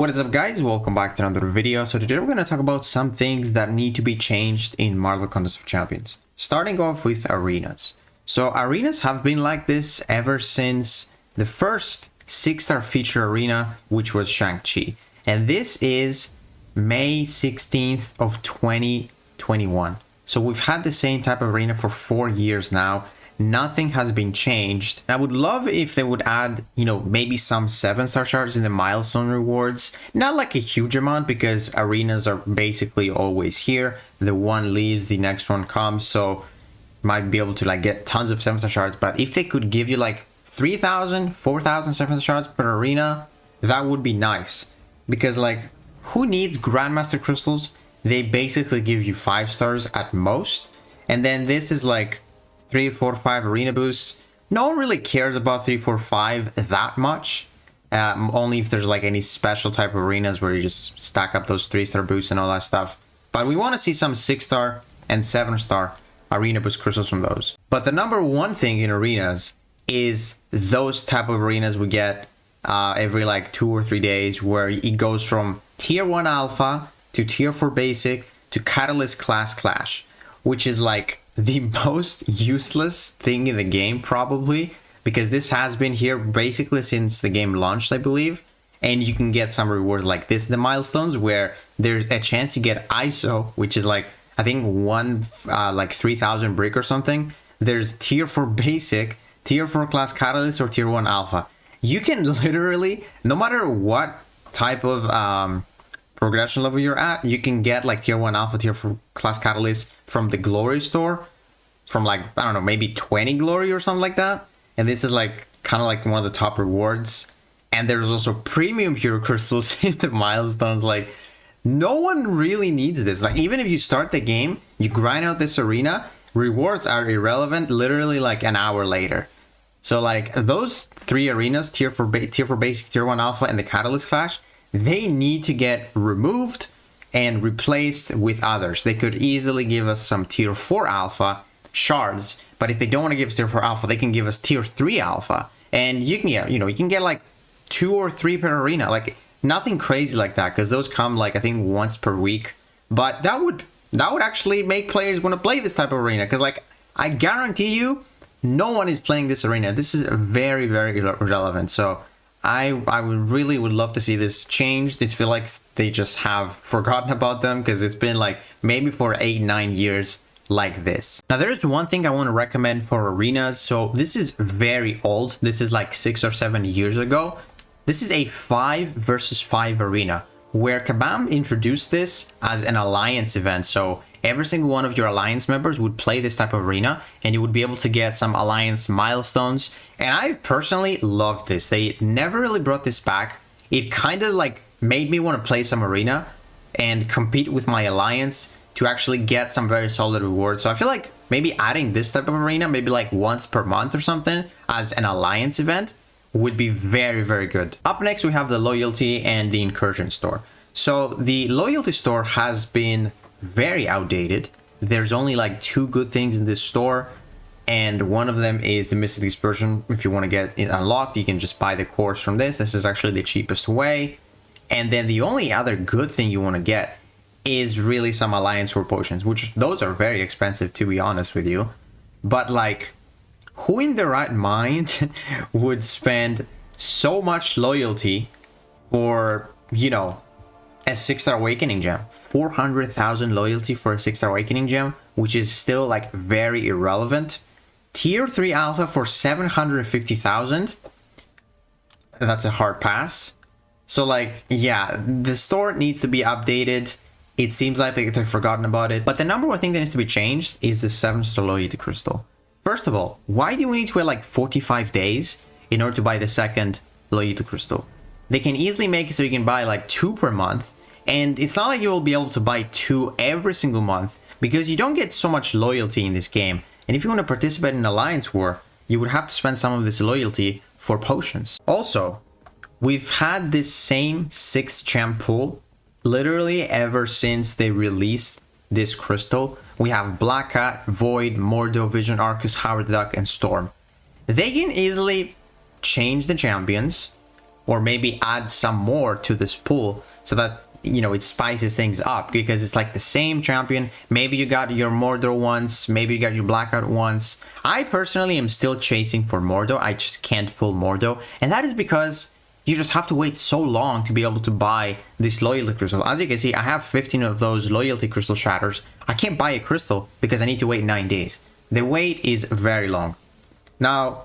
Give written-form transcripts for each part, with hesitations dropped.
What is up, guys? Welcome back to another video. So today we're going to talk about some things that need to be changed in Marvel Contest for Champions. Starting off with arenas. So arenas have been like this ever since the first 6-star feature arena, which was Shang-Chi. And this is May 16th of 2021. So we've had the same type of arena for 4 years now. Nothing has been changed. I would love if they would add, maybe some 7-star shards in the milestone rewards. Not like a huge amount because arenas are basically always here. The one leaves, the next one comes. So might be able to get tons of 7-star shards. But if they could give you 3,000, 4,000 7-star shards per arena, that would be nice. Because who needs Grandmaster crystals? They basically give you 5 stars at most. And then this is 3, 4, 5 arena boosts. No one really cares about 3, 4, 5 that much. Only if there's any special type of arenas where you just stack up those 3-star boosts and all that stuff. But we want to see some 6-star and 7-star arena boost crystals from those. But the number one thing in arenas is those type of arenas we get every 2 or 3 days, where it goes from tier 1 alpha to tier 4 basic to catalyst class clash, which is the most useless thing in the game probably, because this has been here basically since the game launched, I believe. And you can get some rewards like this, the milestones, where there's a chance to get ISO, which is I think 3,000 brick or something. There's tier 4 basic, tier 4 class catalyst, or tier 1 alpha. You can literally, no matter what type of progression level you're at, you can get tier 1 alpha, tier 4 class catalyst from the glory store, from I don't know, maybe 20 glory or something like that. And this is kind of one of the top rewards. And there's also premium hero crystals in the milestones. No one really needs this. Even if you start the game, you grind out this arena, rewards are irrelevant literally an hour later. So those 3 arenas, tier 4 basic, tier 1 alpha, and the catalyst clash, they need to get removed and replaced with others. They could easily give us some tier 4 alpha shards, but if they don't want to give us tier 4 alpha, they can give us tier 3 alpha, and you can you can get 2 or 3 per arena, nothing crazy like that, because those come I think once per week. But that would actually make players want to play this type of arena, because I guarantee you no one is playing this arena. This is very, very irrelevant. So I really would love to see this changed. I feel like they just have forgotten about them, because it's been maybe for 8-9 years like this. Now there is one thing I want to recommend for arenas. So this is very old. This is 6 or 7 years ago. This is a 5 versus 5 arena, where Kabam introduced this as an alliance event. So every single one of your alliance members would play this type of arena, and you would be able to get some alliance milestones. And I personally loved this. They never really brought this back. It kind of made me want to play some arena and compete with my alliance to actually get some very solid rewards. So I feel maybe adding this type of arena, maybe once per month or something as an alliance event, would be very, very good. Up next, we have the loyalty and the incursion store. So the loyalty store has been very outdated. There's only 2 good things in this store, and one of them is the mystic dispersion. If you want to get it unlocked, you can just buy the course from this. This is actually the cheapest way. And then the only other good thing you want to get is really some alliance war potions, which those are very expensive, to be honest with you. But who in their right mind would spend so much loyalty for, a 6-star awakening gem? 400,000 loyalty for a 6-star awakening gem, which is still very irrelevant. Tier 3 alpha for 750,000. That's a hard pass. So yeah, the store needs to be updated. It seems like they've forgotten about it. But the number one thing that needs to be changed is the 7-star loyalty crystal. First of all, why do we need to wait 45 days in order to buy the second loyalty crystal? They can easily make it so you can buy 2 per month. And it's not like you will be able to buy 2 every single month, because you don't get so much loyalty in this game. And if you want to participate in Alliance War, you would have to spend some of this loyalty for potions. Also, we've had this same 6 gem pool literally ever since they released this crystal. We have Black Cat, Void, Mordo, Vision, Arcus, Howard the Duck, and Storm. They can easily change the champions, or maybe add some more to this pool so that, you know, it spices things up, because it's like the same champion. Maybe you got your Mordor once, maybe you got your Blackout once. I personally am still chasing for Mordor. I just can't pull Mordor, and that is because you just have to wait so long to be able to buy this loyalty crystal. As you can see, I have 15 of those loyalty crystal shatters. I can't buy a crystal because I need to wait 9 days. The wait is very long. Now,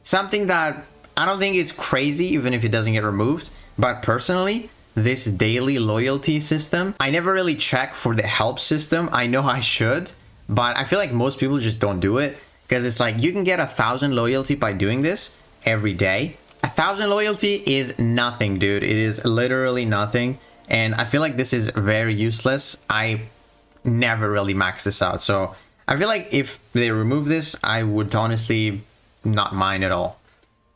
something that I don't think is crazy, even if it doesn't get removed, but personally, this daily loyalty system, I never really check for the help system. I know I should, but I feel like most people just don't do it, because it's like you can get 1,000 loyalty by doing this every day. 1,000 loyalty is nothing, dude. It is literally nothing, and I feel like this is very useless. I never really max this out, so I feel like if they remove this, I would honestly not mind at all.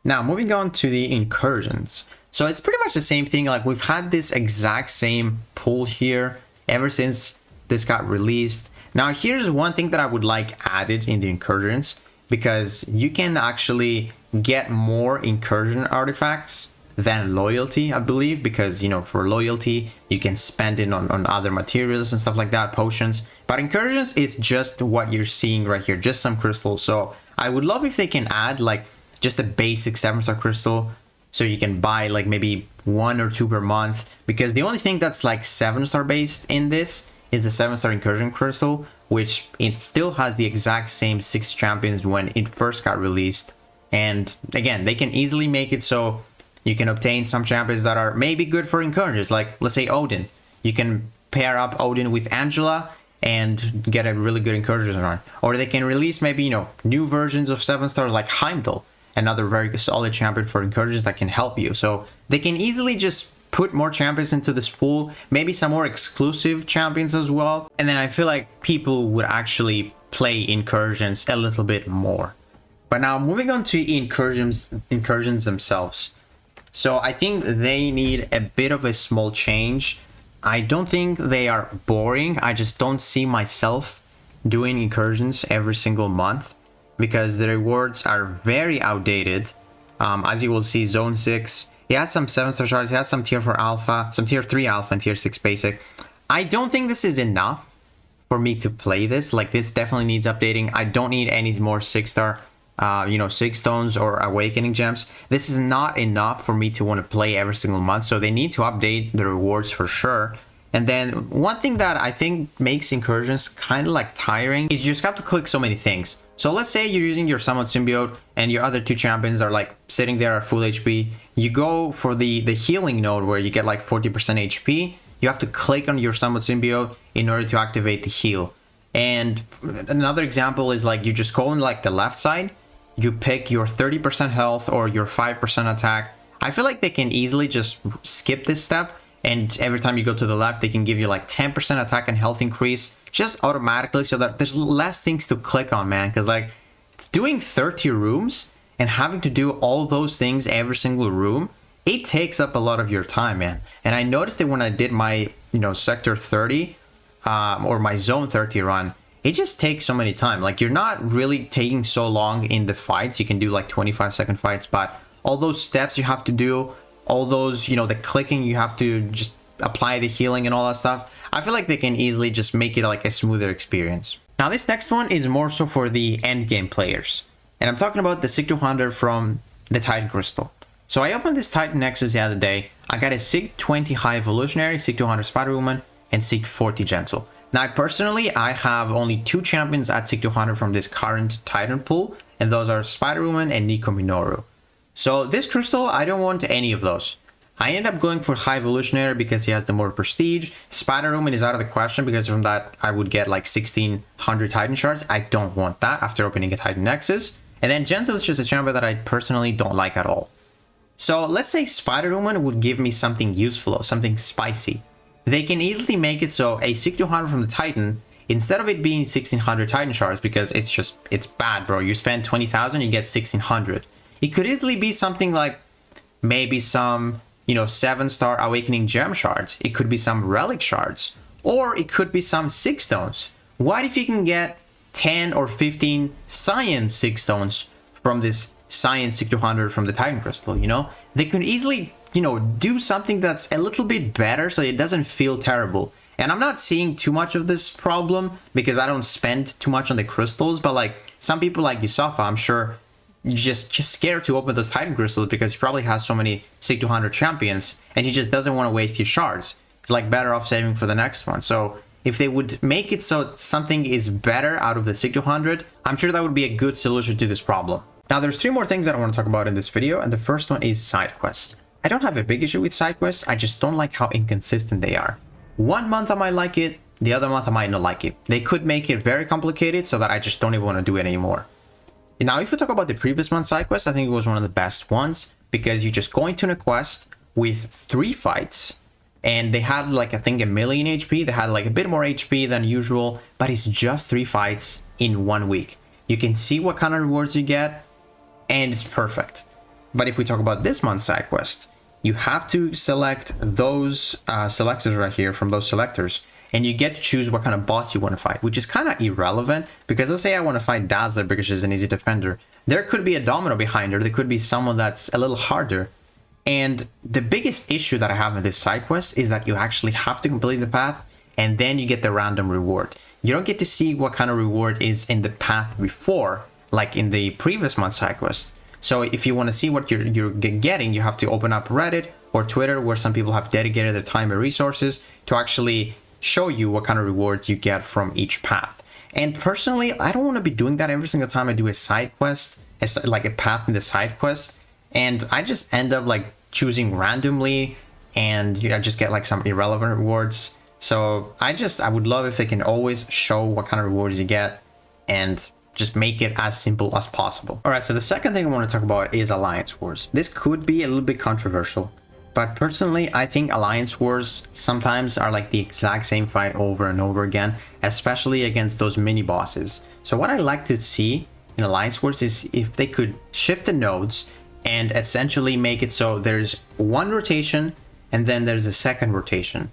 Now, moving on to the Incursions. So it's pretty much the same thing. Like, we've had this exact same pool here ever since this got released. Now, here's one thing that I would like added in the Incursions, because you can actually get more Incursion artifacts than loyalty, I believe, because, you know, for loyalty, you can spend it on other materials and stuff like that, potions. But Incursions is just what you're seeing right here, just some crystals. So I would love if they can add like just a basic 7-star crystal, so you can buy like maybe 1 or 2 per month, because the only thing that's like 7-star based in this is the 7-star Incursion crystal, which it still has the exact same 6 champions when it first got released. And again, they can easily make it so you can obtain some champions that are maybe good for Incursions, like let's say Odin. You can pair up Odin with Angela and get a really good Incursion run. Or they can release maybe, you know, new versions of 7-star like Heimdall, another very solid champion for Incursions that can help you. So they can easily just put more champions into this pool, maybe some more exclusive champions as well. And then I feel like people would actually play Incursions a little bit more. But now moving on to Incursions themselves. So I think they need a bit of a small change. I don't think they are boring. I just don't see myself doing Incursions every single month, because the rewards are very outdated. As you will see, Zone 6, he has some 7-star shards, he has some tier 4 alpha, some tier 3 alpha and tier 6 basic. I don't think this is enough for me to play this. Like, this definitely needs updating. I don't need any more 6-star, 6 stones or awakening gems. This is not enough for me to want to play every single month, so they need to update the rewards for sure. And then one thing that I think makes Incursions kind of like tiring is you just have to click so many things. So let's say you're using your Summon Symbiote and your other 2 champions are like sitting there at full HP. You go for the healing node where you get like 40% HP. You have to click on your Summon Symbiote in order to activate the heal. And another example is like you just go on like the left side, you pick your 30% health or your 5% attack. I feel like they can easily just skip this step, and every time you go to the left, they can give you like 10% attack and health increase just automatically, so that there's less things to click on, man. Because like doing 30 rooms and having to do all those things every single room, it takes up a lot of your time, man. And I noticed that when I did my, sector 30 or my zone 30 run, it just takes so many time. Like, you're not really taking so long in the fights. You can do like 25-second fights, but all those steps you have to do, all those, the clicking, you have to just apply the healing and all that stuff. I feel like they can easily just make it like a smoother experience. Now, this next one is more so for the end game players. And I'm talking about the Sig 200 from the Titan Crystal. So I opened this Titan Nexus the other day. I got a Sig 20 High Evolutionary, Sig 200 Spider-Woman, and Sig 40 Gentle. Now, personally, I have only 2 champions at Sig 200 from this current Titan pool, and those are Spider-Woman and Nico Minoru. So this crystal, I don't want any of those. I end up going for High Evolutionary because he has the more prestige. Spider-Woman is out of the question because from that I would get like 1600 Titan shards. I don't want that after opening a Titan Nexus. And then Gentle is just a champion that I personally don't like at all. So let's say Spider-Woman would give me something useful, something spicy. They can easily make it so a Sig 200 from the Titan, instead of it being 1600 Titan shards, because it's bad, bro. You spend 20,000, you get 1600. It could easily be something like maybe some 7-star Awakening Gem shards. It could be some Relic shards. Or it could be some 6 stones. What if you can get 10 or 15 Science 6 stones from this Science Sig 200 from the Titan Crystal, They could easily you know, do something that's a little bit better so it doesn't feel terrible. And I'm not seeing too much of this problem because I don't spend too much on the crystals, but like some people like Yusufa, I'm sure just scared to open those Titan crystals because he probably has so many Sig 200 champions and he just doesn't want to waste his shards. It's like better off saving for the next one. So if they would make it so something is better out of the Sig 200, I'm sure that would be a good solution to this problem. Now there's 3 more things that I want to talk about in this video, and the first one is side quests. I don't have a big issue with side quests, I just don't like how inconsistent they are. One month I might like it, the other month I might not like it. They could make it very complicated so that I just don't even want to do it anymore. Now, if we talk about the previous month's side quest, I think it was one of the best ones because you just go into a quest with 3 fights and they had like, I think 1,000,000 HP. They had like a bit more HP than usual, but it's just 3 fights in 1 week. You can see what kind of rewards you get and it's perfect. But if we talk about this month's side quest, you have to select those selectors right here from those selectors, and you get to choose what kind of boss you want to fight, which is kind of irrelevant because let's say I want to fight Dazzler because she's an easy defender. There could be a domino behind her. There could be someone that's a little harder. And the biggest issue that I have in this side quest is that you actually have to complete the path and then you get the random reward. You don't get to see what kind of reward is in the path before, like in the previous month's side quest. So if you want to see what you're getting, you have to open up Reddit or Twitter, where some people have dedicated their time and resources to actually show you what kind of rewards you get from each path. And personally, I don't want to be doing that every single time I do a side quest, like a path in the side quest. And I just end up like choosing randomly and I just get like some irrelevant rewards. So I would love if they can always show what kind of rewards you get and just make it as simple as possible. All right, so the second thing I want to talk about is Alliance Wars. This could be a little bit controversial, but personally, I think Alliance Wars sometimes are like the exact same fight over and over again, especially against those mini bosses. So what I like to see in Alliance Wars is if they could shift the nodes and essentially make it so there's one rotation and then there's a second rotation.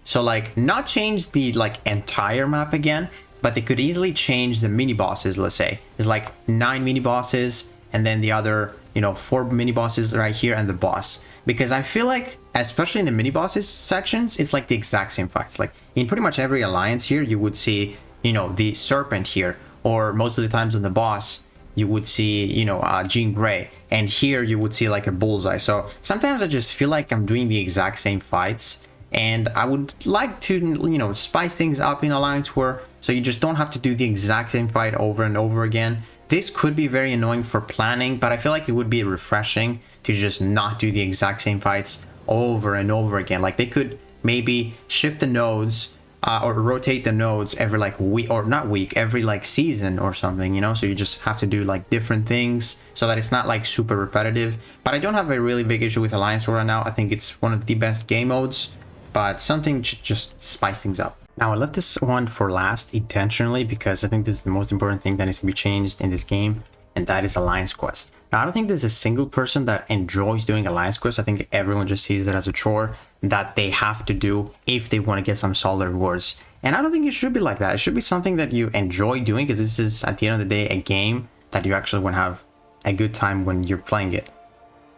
So like not change the like entire map again, but they could easily change the mini bosses. Let's say there's like 9 mini bosses and then the other, you know, 4 mini bosses right here and the boss. Because I feel like, especially in the mini bosses sections, it's like the exact same fights. Like in pretty much every alliance here, you would see, you know, the serpent here, or most of the times on the boss, you would see, you know, Jean Grey, and here you would see like a bullseye. So sometimes I just feel like I'm doing the exact same fights, and I would like to, you know, spice things up in Alliance War, so you just don't have to do the exact same fight over and over again. This could be very annoying for planning, but I feel like it would be refreshing to just not do the exact same fights over and over again. Like they could maybe shift the nodes or rotate the nodes every like week, or not week, every like season or something, you know, so you just have to do like different things so that it's not like super repetitive. But I don't have a really big issue with Alliance War right now. I think it's one of the best game modes, but something should just spice things up. Now I left this one for last intentionally because I think this is the most important thing that needs to be changed in this game, and that is Alliance Quest. Now I don't think there's a single person that enjoys doing Alliance Quest. I think everyone just sees it as a chore that they have to do if they want to get some solid rewards. And I don't think it should be like that. It should be something that you enjoy doing, because this is, at the end of the day, a game that you actually want to have a good time when you're playing it.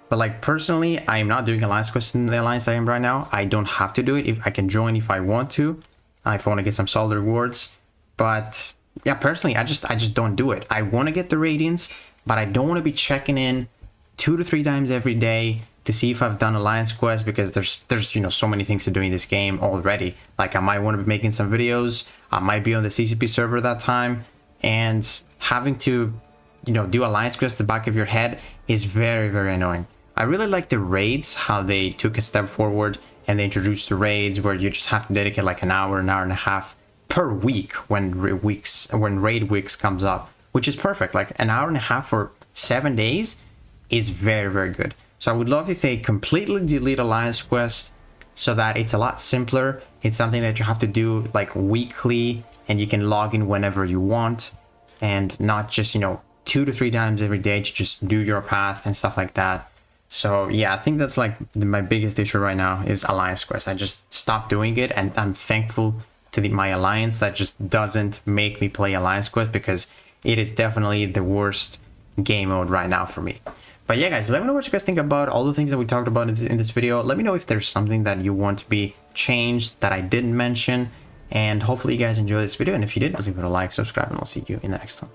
But like personally, I am not doing Alliance Quest in the Alliance I am right now. I don't have to do it. If I can join if I want to, if I want to get some solid rewards. But yeah, personally, I just don't do it. I want to get the Radiance, but I don't want to be checking in 2 to 3 times every day to see if I've done Alliance Quest, because there's you know, so many things to do in this game already. Like I might want to be making some videos, I might be on the CCP server that time, and having to, you know, do Alliance Quest at the back of your head is very, very annoying. I really like the raids, how they took a step forward and they introduced the raids where you just have to dedicate like an hour and a half per week when raid weeks comes up, which is perfect. Like an hour and a half for 7 days is very, very good. So I would love if they completely delete Alliance Quest so that it's a lot simpler. It's something that you have to do like weekly and you can log in whenever you want, and not just, you know, 2 to 3 times every day to just do your path and stuff like that. So yeah, I think that's like my biggest issue right now is Alliance Quest. I just stopped doing it, and I'm thankful to my alliance that just doesn't make me play Alliance Quest, because it is definitely the worst game mode right now for me. But yeah, guys, let me know what you guys think about all the things that we talked about in this video. Let me know if there's something that you want to be changed that I didn't mention. And hopefully you guys enjoyed this video. And if you did, please leave it a like, subscribe, and I'll see you in the next one.